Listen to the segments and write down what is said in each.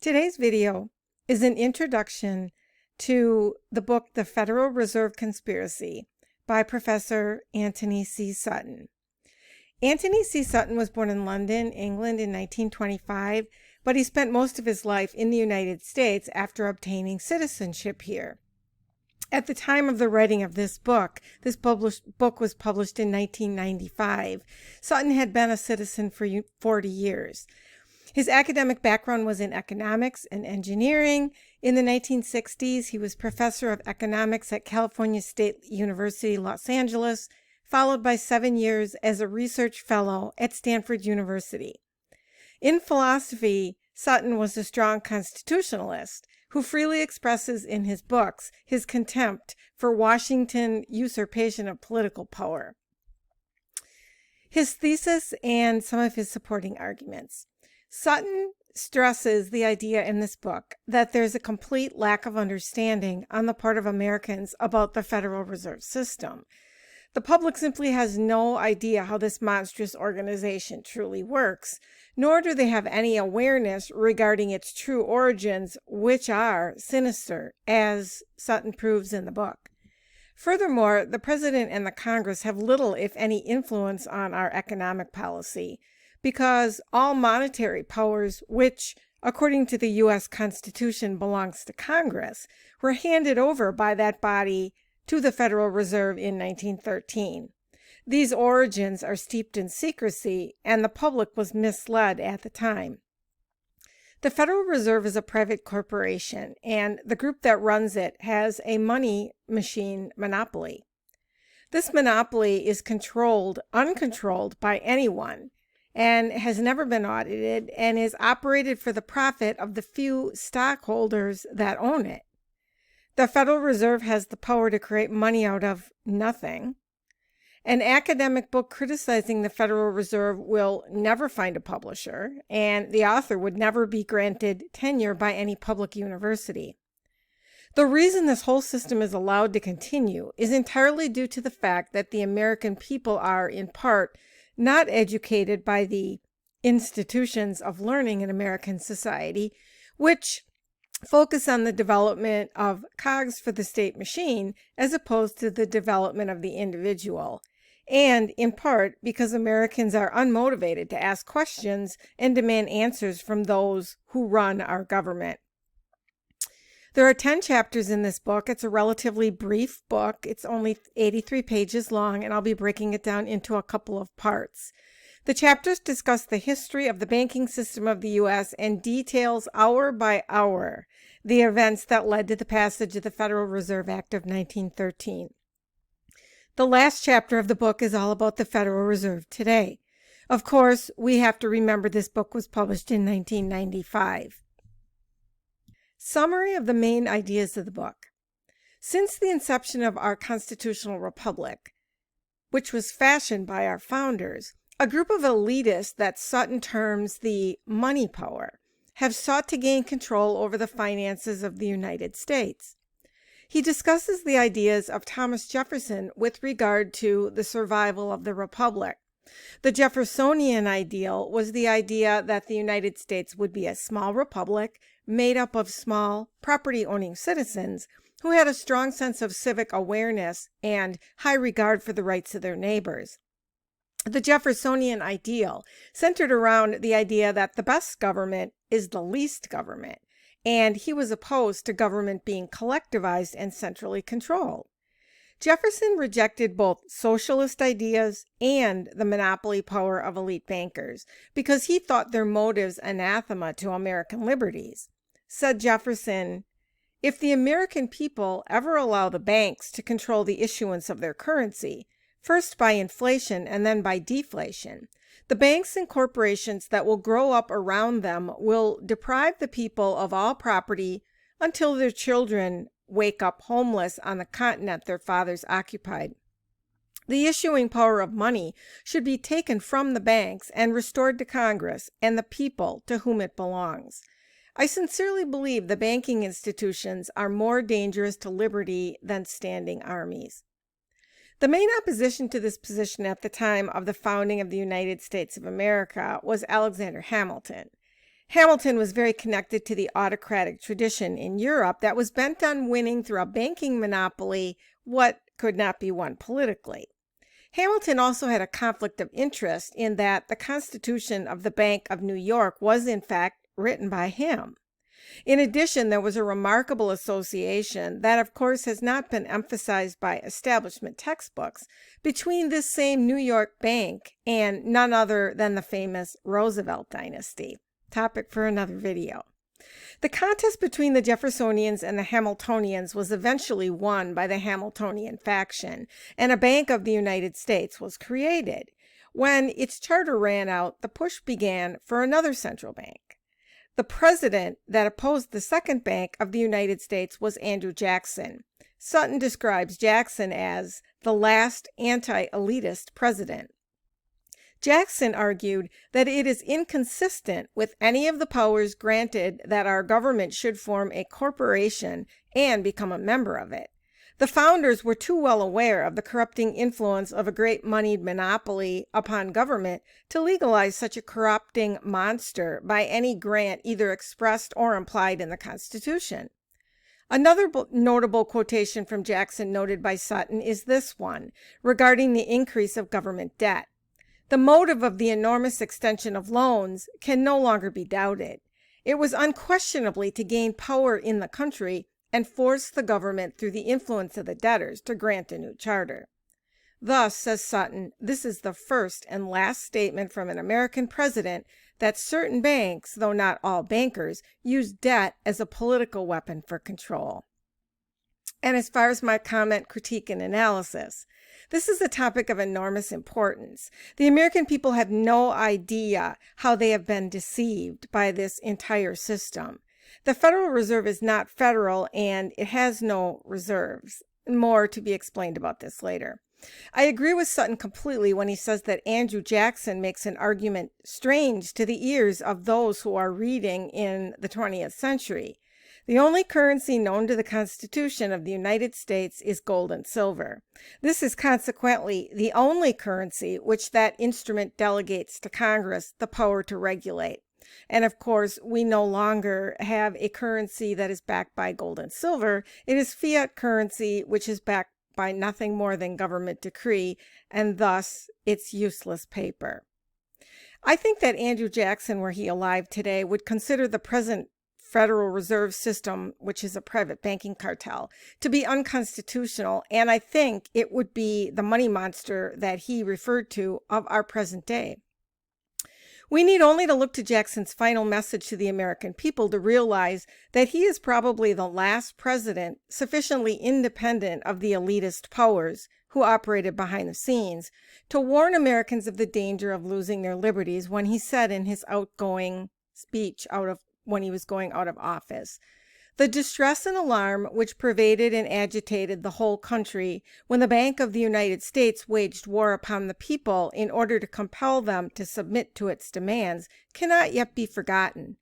Today's video is an introduction to the book, The Federal Reserve Conspiracy by Professor Antony C. Sutton. Antony C. Sutton was born in London, England in 1925, but he spent most of his life in the United States after obtaining citizenship here. At the time of the writing of this book was published in 1995. Sutton had been a citizen for 40 years. His academic background was in economics and engineering. In the 1960s, he was professor of economics at California State University, Los Angeles, followed by 7 years as a research fellow at Stanford University. In philosophy, Sutton was a strong constitutionalist who freely expresses in his books his contempt for Washington usurpation of political power. His thesis and some of his supporting arguments. Sutton stresses the idea in this book that there's a complete lack of understanding on the part of Americans about the Federal Reserve System. The public simply has no idea how this monstrous organization truly works, nor do they have any awareness regarding its true origins, which are sinister, as Sutton proves in the book. Furthermore, the President and the Congress have little, if any, influence on our economic policy, because all monetary powers, which, according to the U.S. Constitution, belongs to Congress, were handed over by that body to the Federal Reserve in 1913. These origins are steeped in secrecy, and the public was misled at the time. The Federal Reserve is a private corporation, and the group that runs it has a money machine monopoly. This monopoly is uncontrolled by anyone, and has never been audited, and is operated for the profit of the few stockholders that own it. The Federal Reserve has the power to create money out of nothing. An academic book criticizing the Federal Reserve will never find a publisher, and the author would never be granted tenure by any public university. The reason this whole system is allowed to continue is entirely due to the fact that the American people are, in part, not educated by the institutions of learning in American society, which focus on the development of cogs for the state machine as opposed to the development of the individual, and in part because Americans are unmotivated to ask questions and demand answers from those who run our government. There are 10 chapters in this book. It's a relatively brief book. It's only 83 pages long, and I'll be breaking it down into a couple of parts. The chapters discuss the history of the banking system of the U.S. and details hour by hour the events that led to the passage of the Federal Reserve Act of 1913. The last chapter of the book is all about the Federal Reserve today. Of course, we have to remember this book was published in 1995. Summary of the main ideas of the book. Since the inception of our constitutional republic, which was fashioned by our founders, a group of elitists that Sutton terms the money power have sought to gain control over the finances of the United States. He discusses the ideas of Thomas Jefferson with regard to the survival of the republic. The Jeffersonian ideal was the idea that the United States would be a small republic made up of small, property-owning citizens who had a strong sense of civic awareness and high regard for the rights of their neighbors. The Jeffersonian ideal centered around the idea that the best government is the least government, and he was opposed to government being collectivized and centrally controlled. Jefferson rejected both socialist ideas and the monopoly power of elite bankers because he thought their motives anathema to American liberties. Said Jefferson, "If the American people ever allow the banks to control the issuance of their currency, first by inflation and then by deflation, the banks and corporations that will grow up around them will deprive the people of all property until their children wake up homeless on the continent their fathers occupied. The issuing power of money should be taken from the banks and restored to Congress and the people to whom it belongs. I sincerely believe the banking institutions are more dangerous to liberty than standing armies." The main opposition to this position at the time of the founding of the United States of America was Alexander Hamilton. Hamilton was very connected to the autocratic tradition in Europe that was bent on winning through a banking monopoly what could not be won politically. Hamilton also had a conflict of interest in that the Constitution of the Bank of New York was in fact written by him. In addition, there was a remarkable association that, of course, has not been emphasized by establishment textbooks between this same New York bank and none other than the famous Roosevelt dynasty. Topic for another video. The contest between the Jeffersonians and the Hamiltonians was eventually won by the Hamiltonian faction, and a Bank of the United States was created. When its charter ran out, the push began for another central bank. The president that opposed the second Bank of the United States was Andrew Jackson. Sutton describes Jackson as the last anti-elitist president. Jackson argued that it is inconsistent with any of the powers granted that our government should form a corporation and become a member of it. The founders were too well aware of the corrupting influence of a great moneyed monopoly upon government to legalize such a corrupting monster by any grant either expressed or implied in the Constitution. Another notable quotation from Jackson noted by Sutton is this one, regarding the increase of government debt. The motive of the enormous extension of loans can no longer be doubted. It was unquestionably to gain power in the country and force the government through the influence of the debtors to grant a new charter. Thus, says Sutton, this is the first and last statement from an American president that certain banks, though not all bankers, use debt as a political weapon for control. And as far as my comment, critique, and analysis, this is a topic of enormous importance. The American people have no idea how they have been deceived by this entire system. The Federal Reserve is not federal and it has no reserves. More to be explained about this later. I agree with Sutton completely when he says that Andrew Jackson makes an argument strange to the ears of those who are reading in the 20th century. The only currency known to the Constitution of the United States is gold and silver. This is consequently the only currency which that instrument delegates to Congress the power to regulate. And of course, we no longer have a currency that is backed by gold and silver. It is fiat currency, which is backed by nothing more than government decree, and thus it's useless paper. I think that Andrew Jackson, were he alive today, would consider the present Federal Reserve System, which is a private banking cartel, to be unconstitutional, and I think it would be the money monster that he referred to of our present day. We need only to look to Jackson's final message to the American people to realize that he is probably the last president sufficiently independent of the elitist powers who operated behind the scenes to warn Americans of the danger of losing their liberties when he said in his outgoing speech when he was going out of office, "The distress and alarm which pervaded and agitated the whole country when the Bank of the United States waged war upon the people in order to compel them to submit to its demands cannot yet be forgotten.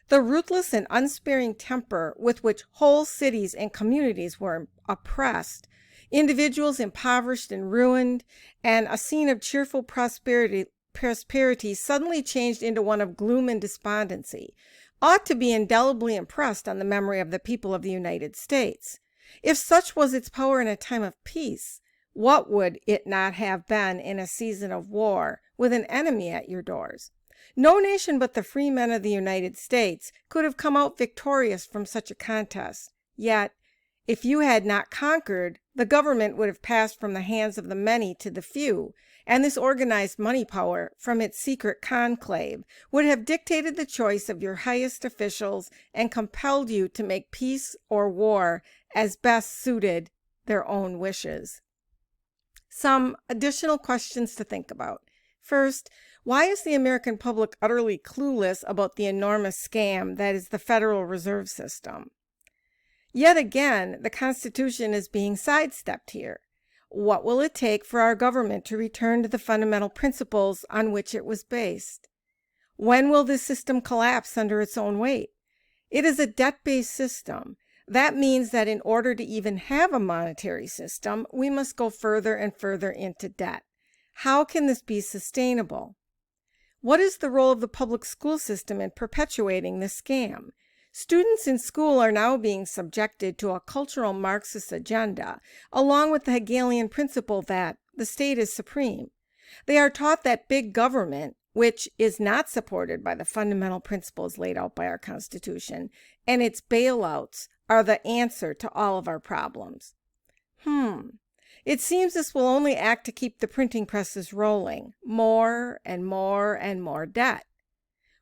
The ruthless and unsparing temper with which whole cities and communities were oppressed, individuals impoverished and ruined, and a scene of cheerful prosperity suddenly changed into one of gloom and despondency, ought to be indelibly impressed on the memory of the people of the United States. If such was its power in a time of peace, what would it not have been in a season of war with an enemy at your doors? No nation but the free men of the United States could have come out victorious from such a contest. Yet, if you had not conquered, the government would have passed from the hands of the many to the few, and this organized money power, from its secret conclave, would have dictated the choice of your highest officials and compelled you to make peace or war as best suited their own wishes." Some additional questions to think about. First, why is the American public utterly clueless about the enormous scam that is the Federal Reserve System? Yet again, the Constitution is being sidestepped here. What will it take for our government to return to the fundamental principles on which it was based? When will this system collapse under its own weight? It is a debt-based system. That means that in order to even have a monetary system, we must go further and further into debt. How can this be sustainable? What is the role of the public school system in perpetuating this scam? Students in school are now being subjected to a cultural Marxist agenda, along with the Hegelian principle that the state is supreme. They are taught that big government, which is not supported by the fundamental principles laid out by our Constitution, and its bailouts are the answer to all of our problems. It seems this will only act to keep the printing presses rolling, more and more and more debt.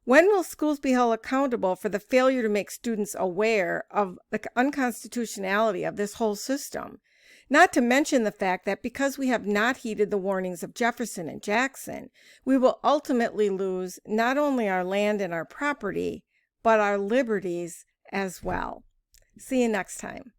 When will schools be held accountable for the failure to make students aware of the unconstitutionality of this whole system? Not to mention the fact that because we have not heeded the warnings of Jefferson and Jackson, we will ultimately lose not only our land and our property, but our liberties as well. See you next time.